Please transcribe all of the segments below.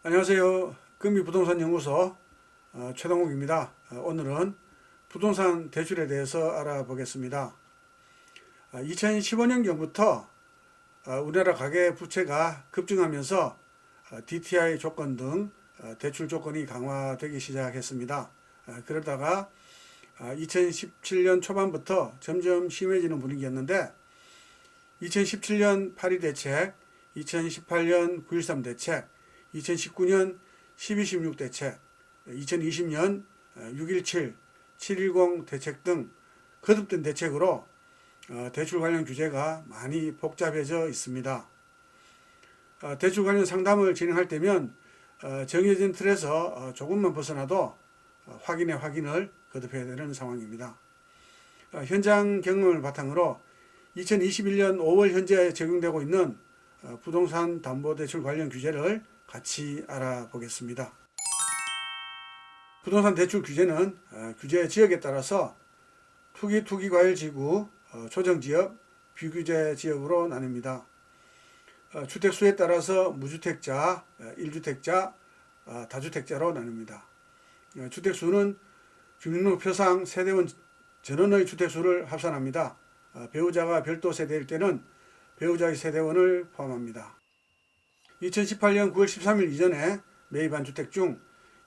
안녕하세요. 금비부동산연구소 최동욱입니다. 오늘은 부동산 대출에 대해서 알아보겠습니다. 2015년경부터 우리나라 가계 부채가 급증하면서 DTI 조건 등 대출 조건이 강화되기 시작했습니다. 그러다가 2017년 초반부터 점점 심해지는 분위기였는데 2017년 8.2 대책, 2018년 9.13 대책, 2019년 12.16 대책, 2020년 6.17, 7.10 대책 등 거듭된 대책으로 대출 관련 규제가 많이 복잡해져 있습니다. 대출 관련 상담을 진행할 때면 정해진 틀에서 조금만 벗어나도 확인의 확인을 거듭해야 되는 상황입니다. 현장 경험을 바탕으로 2021년 5월 현재 적용되고 있는 부동산 담보대출 관련 규제를 같이 알아보겠습니다. 부동산 대출 규제는 규제 지역에 따라서 투기과열지구, 조정지역, 비규제 지역으로 나뉩니다. 주택수에 따라서 무주택자, 1주택자, 다주택자로 나뉩니다. 주택수는 주민등록표상 세대원 전원의 주택수를 합산합니다. 배우자가 별도 세대일 때는 배우자의 세대원을 포함합니다. 2018년 9월 13일 이전에 매입한 주택 중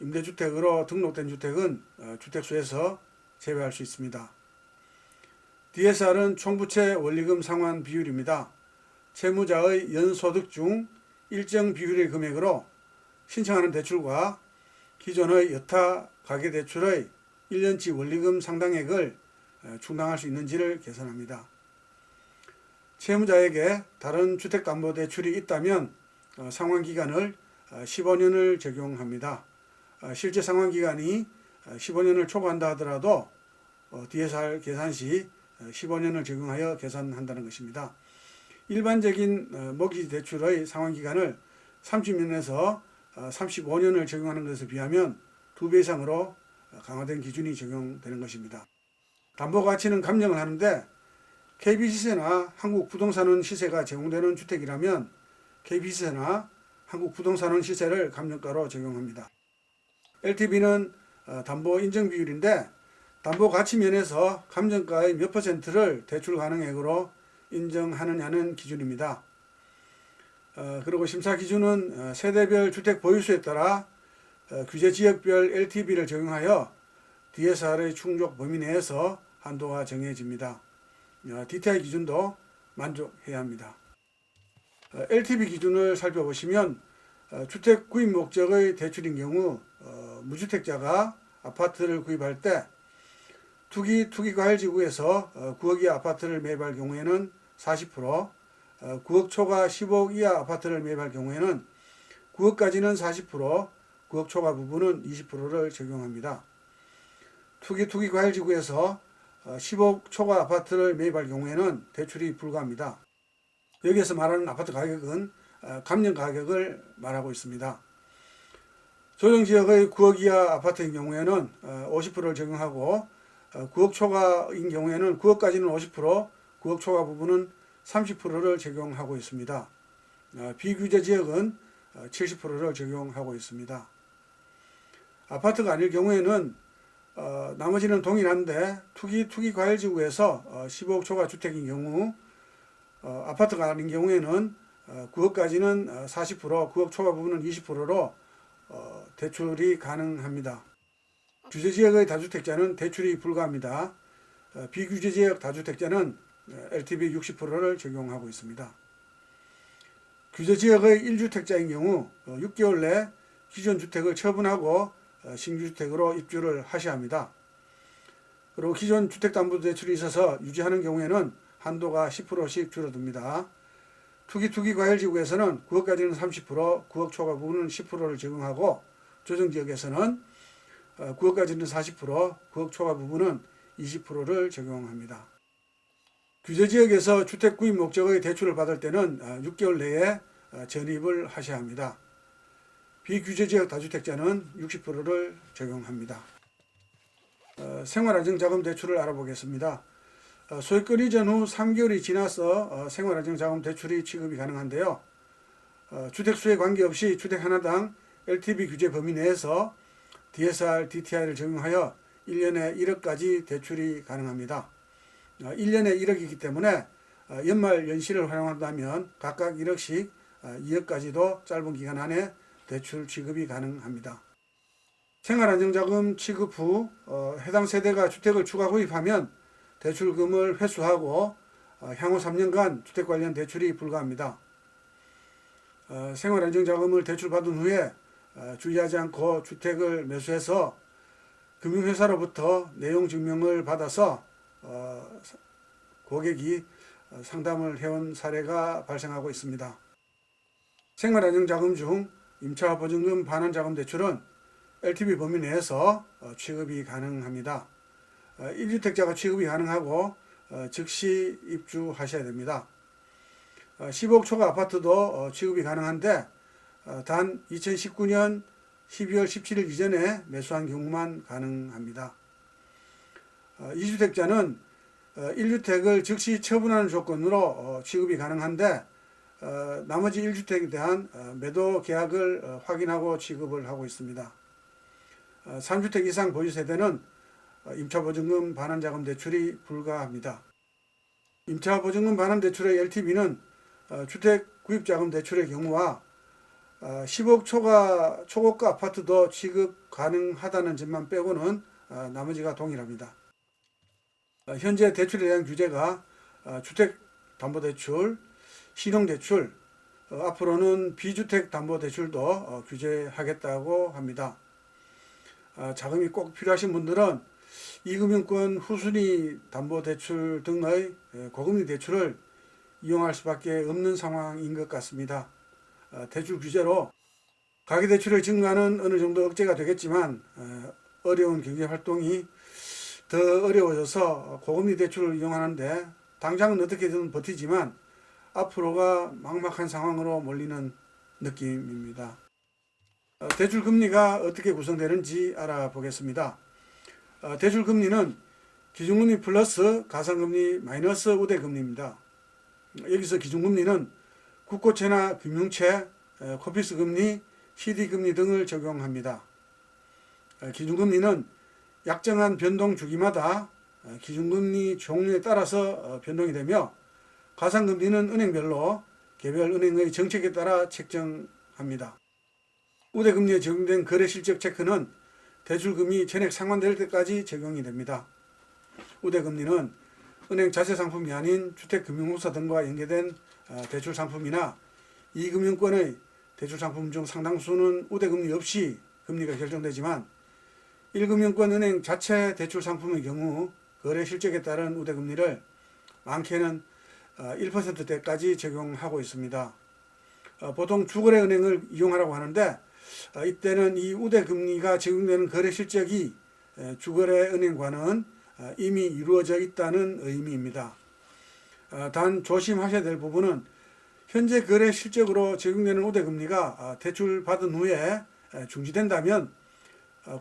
임대주택으로 등록된 주택은 주택수에서 제외할 수 있습니다. DSR은 총부채 원리금 상환 비율입니다. 채무자의 연소득 중 일정 비율의 금액으로 신청하는 대출과 기존의 여타 가계대출의 1년치 원리금 상당액을 충당할 수 있는지를 계산합니다. 채무자에게 다른 주택담보대출이 있다면 상환기간을 15년을 적용합니다. 실제 상환기간이 15년을 초과한다 하더라도 DSR 계산 시 15년을 적용하여 계산한다는 것입니다. 일반적인 모기 대출의 상환기간을 30년에서 35년을 적용하는 것에 비하면 2배 이상으로 강화된 기준이 적용되는 것입니다. 담보가치는 감정을 하는데 KB시세나 한국부동산원 시세가 제공되는 주택이라면 KB시세나 한국부동산원 시세를 감정가로 적용합니다. LTV는 담보 인정 비율인데 담보 가치 면에서 감정가의 몇 %를 대출 가능액으로 인정하느냐는 기준입니다. 그리고 심사 기준은 세대별 주택 보유수에 따라 규제 지역별 LTV를 적용하여 DSR의 충족 범위 내에서 한도가 정해집니다. DTI 기준도 만족해야 합니다. LTV 기준을 살펴보시면 주택 구입 목적의 대출인 경우 무주택자가 아파트를 구입할 때 투기과열지구에서 9억 이하 아파트를 매입할 경우에는 40%, 9억 초과 10억 이하 아파트를 매입할 경우에는 9억까지는 40%, 9억 초과 부분은 20%를 적용합니다. 투기과열지구에서 10억 초과 아파트를 매입할 경우에는 대출이 불가합니다. 여기에서 말하는 아파트 가격은 감정 가격을 말하고 있습니다. 조정지역의 9억 이하 아파트인 경우에는 50%를 적용하고 9억 초과인 경우에는 9억까지는 50%, 9억 초과 부분은 30%를 적용하고 있습니다. 비규제 지역은 70%를 적용하고 있습니다. 아파트가 아닐 경우에는 나머지는 동일한데 투기과열지구에서 15억 초과 주택인 경우 아파트가 아닌 경우에는 9억까지는 40%, 9억 초과 부분은 20%로 대출이 가능합니다. 규제지역의 다주택자는 대출이 불가합니다. 비규제지역 다주택자는 LTV 60%를 적용하고 있습니다. 규제지역의 1주택자인 경우 6개월 내 기존 주택을 처분하고 신규주택으로 입주를 하셔야 합니다. 그리고 기존 주택담보대출이 있어서 유지하는 경우에는 한도가 10%씩 줄어듭니다. 투기과열지구에서는 9억까지는 30%, 9억 초과 부분은 10%를 적용하고 조정지역에서는 9억까지는 40%, 9억 초과 부분은 20%를 적용합니다. 규제지역에서 주택 구입 목적의 대출을 받을 때는 6개월 내에 전입을 하셔야 합니다. 비규제지역 다주택자는 60%를 적용합니다. 생활안정자금 대출을 알아보겠습니다. 소유권 이전 후 3개월이 지나서 생활안정자금 대출이 취급이 가능한데요. 주택수에 관계없이 주택 하나당 LTV 규제 범위 내에서 DSR, DTI를 적용하여 1년에 1억까지 대출이 가능합니다. 1년에 1억이기 때문에 연말 연시를 활용한다면 각각 1억씩 2억까지도 짧은 기간 안에 대출 취급이 가능합니다. 생활안정자금 취급 후 해당 세대가 주택을 추가 구입하면 대출금을 회수하고 향후 3년간 주택 관련 대출이 불가합니다. 생활안정자금을 대출받은 후에 주의하지 않고 주택을 매수해서 금융회사로부터 내용 증명을 받아서 고객이 상담을 해온 사례가 발생하고 있습니다. 생활안정자금 중 임차보증금 반환자금 대출은 LTV 범위 내에서 취급이 가능합니다. 1주택자가 취급이 가능하고 즉시 입주하셔야 됩니다. 10억 초과 아파트도 취급이 가능한데 단 2019년 12월 17일 이전에 매수한 경우만 가능합니다. 2주택자는 1주택을 즉시 처분하는 조건으로 취급이 가능한데 나머지 1주택에 대한 매도 계약을 확인하고 취급을 하고 있습니다. 3주택 이상 보유 세대는 임차보증금 반환자금 대출이 불가합니다. 임차보증금 반환 대출의 LTV는 주택 구입자금 대출의 경우와 10억 초고가 아파트도 취급 가능하다는 점만 빼고는 나머지가 동일합니다. 현재 대출에 대한 규제가 주택담보대출, 신용대출, 앞으로는 비주택담보대출도 규제하겠다고 합니다. 자금이 꼭 필요하신 분들은 이금융권 후순위 담보대출 등의 고금리 대출을 이용할 수밖에 없는 상황인 것 같습니다. 대출 규제로 가계대출의 증가는 어느 정도 억제가 되겠지만 어려운 경제활동이 더 어려워져서 고금리 대출을 이용하는데 당장은 어떻게든 버티지만 앞으로가 막막한 상황으로 몰리는 느낌입니다. 대출 금리가 어떻게 구성되는지 알아보겠습니다. 대출 금리는 기준금리 플러스 가산금리 마이너스 우대금리입니다. 여기서 기준금리는 국고채나 금융채, 코피스금리, CD금리 등을 적용합니다. 기준금리는 약정한 변동 주기마다 기준금리 종류에 따라서 변동이 되며 가산금리는 은행별로 개별 은행의 정책에 따라 책정합니다. 우대금리에 적용된 거래실적 체크는 대출금이 전액 상환될 때까지 적용이 됩니다. 우대금리는 은행 자세상품이 아닌 주택금융공사 등과 연계된 대출상품이나 이금융권의 대출상품 중 상당수는 우대금리 없이 금리가 결정되지만 1금융권 은행 자체 대출상품의 경우 거래실적에 따른 우대금리를 많게는 1%대까지 적용하고 있습니다. 보통 주거래은행을 이용하라고 하는데 이때는 이 우대금리가 적용되는 거래실적이 주거래은행과는 이미 이루어져 있다는 의미입니다. 단 조심하셔야 될 부분은 현재 거래실적으로 적용되는 우대금리가 대출받은 후에 중지된다면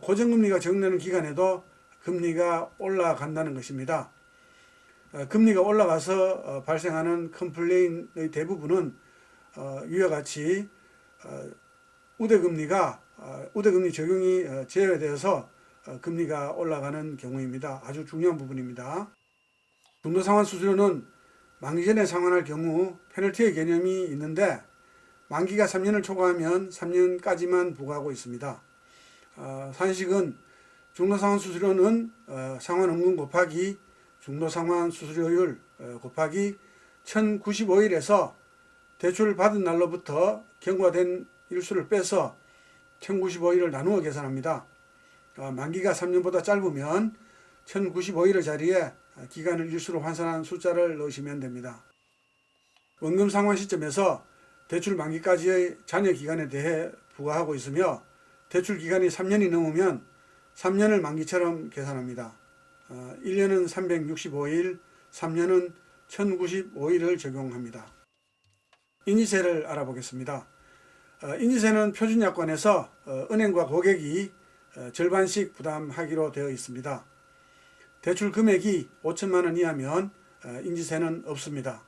고정금리가 적용되는 기간에도 금리가 올라간다는 것입니다. 금리가 올라가서 발생하는 컴플레인의 대부분은 위와 같이 우대금리 적용이 제외되어서 금리가 올라가는 경우입니다. 아주 중요한 부분입니다. 중도상환 수수료는 만기 전에 상환할 경우 페널티의 개념이 있는데 만기가 3년을 초과하면 3년까지만 부과하고 있습니다. 산식은 중도상환 수수료는 상환원금 곱하기 중도상환 수수료율 곱하기 1095일에서 대출을 받은 날로부터 경과된 일수를 빼서 1095일을 나누어 계산합니다. 만기가 3년보다 짧으면 1095일의 자리에 기간을 일수로 환산한 숫자를 넣으시면 됩니다. 원금 상환 시점에서 대출 만기까지의 잔여 기간에 대해 부과하고 있으며 대출 기간이 3년이 넘으면 3년을 만기처럼 계산합니다. 1년은 365일, 3년은 1095일을 적용합니다. 인지세를 알아보겠습니다. 인지세는 표준약관에서 은행과 고객이 절반씩 부담하기로 되어 있습니다. 대출 금액이 5천만 원 이하면 인지세는 없습니다.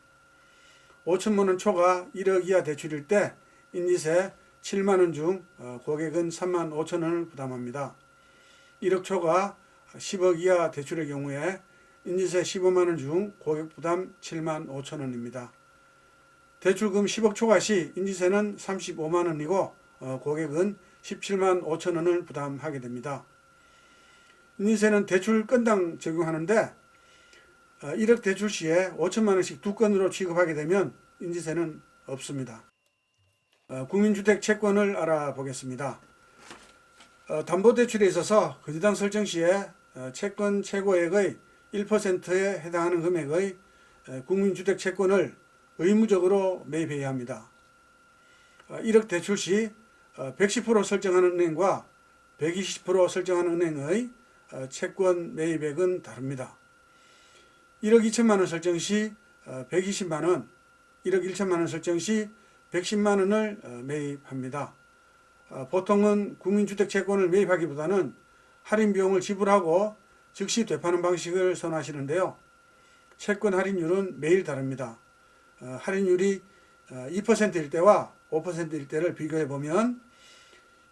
5천만 원 초과 1억 이하 대출일 때 인지세 7만 원 중 고객은 3만 5천 원을 부담합니다. 1억 초과 10억 이하 대출의 경우에 인지세 15만 원 중 고객 부담 7만 5천 원입니다. 대출금 10억 초과 시 인지세는 35만 원이고 고객은 17만 5천 원을 부담하게 됩니다. 인지세는 대출 건당 적용하는데 1억 대출 시에 5천만 원씩 두 건으로 취급하게 되면 인지세는 없습니다. 국민주택 채권을 알아보겠습니다. 담보대출에 있어서 거주당 설정 시에 채권 최고액의 1%에 해당하는 금액의 국민주택 채권을 의무적으로 매입해야 합니다. 1억 대출 시 110% 설정하는 은행과 120% 설정하는 은행의 채권 매입액은 다릅니다. 1억 2천만 원 설정 시 120만 원, 1억 1천만 원 설정 시 110만 원을 매입합니다. 보통은 국민주택 채권을 매입하기보다는 할인 비용을 지불하고 즉시 되파는 방식을 선호하시는데요. 채권 할인율은 매일 다릅니다. 할인율이 2%일 때와 5%일 때를 비교해 보면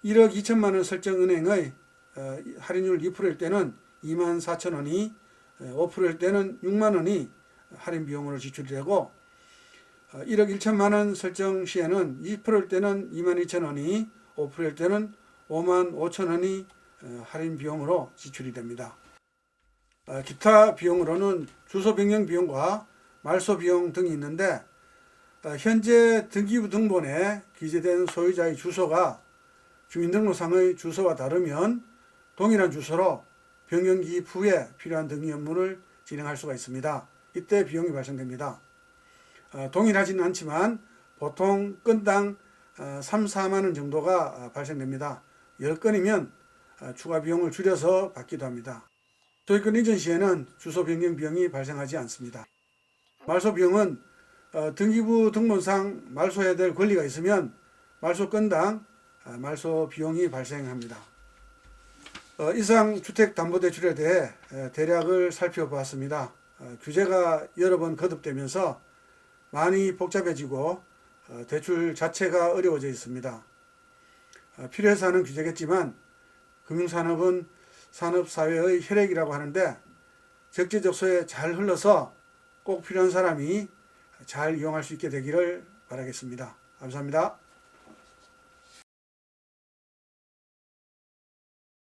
1억 2천만 원 설정 은행의 할인율 2%일 때는 2만 4천 원이 5%일 때는 6만 원이 할인 비용으로 지출이 되고 1억 1천만 원 설정 시에는 2%일 때는 2만 2천 원이 5%일 때는 5만 5천 원이 할인 비용으로 지출이 됩니다. 기타 비용으로는 주소 변경 비용과 말소 비용 등이 있는데 현재 등기부 등본에 기재된 소유자의 주소가 주민등록상의 주소와 다르면 동일한 주소로 변경 기입 후에 필요한 등기 업무를 진행할 수가 있습니다. 이때 비용이 발생됩니다. 동일하지는 않지만 보통 건당 3, 4만 원 정도가 발생됩니다. 10건이면 추가 비용을 줄여서 받기도 합니다. 소유권 이전 시에는 주소 변경 비용이 발생하지 않습니다. 말소 비용은 등기부 등본상 말소해야 될 권리가 있으면 말소 건당 말소 비용이 발생합니다. 이상 주택담보대출에 대해 대략을 살펴보았습니다. 규제가 여러 번 거듭되면서 많이 복잡해지고 대출 자체가 어려워져 있습니다. 필요해서 하는 규제겠지만 금융산업은 산업사회의 혈액이라고 하는데 적재적소에 잘 흘러서 꼭 필요한 사람이 잘 이용할 수 있게 되기를 바라겠습니다. 감사합니다.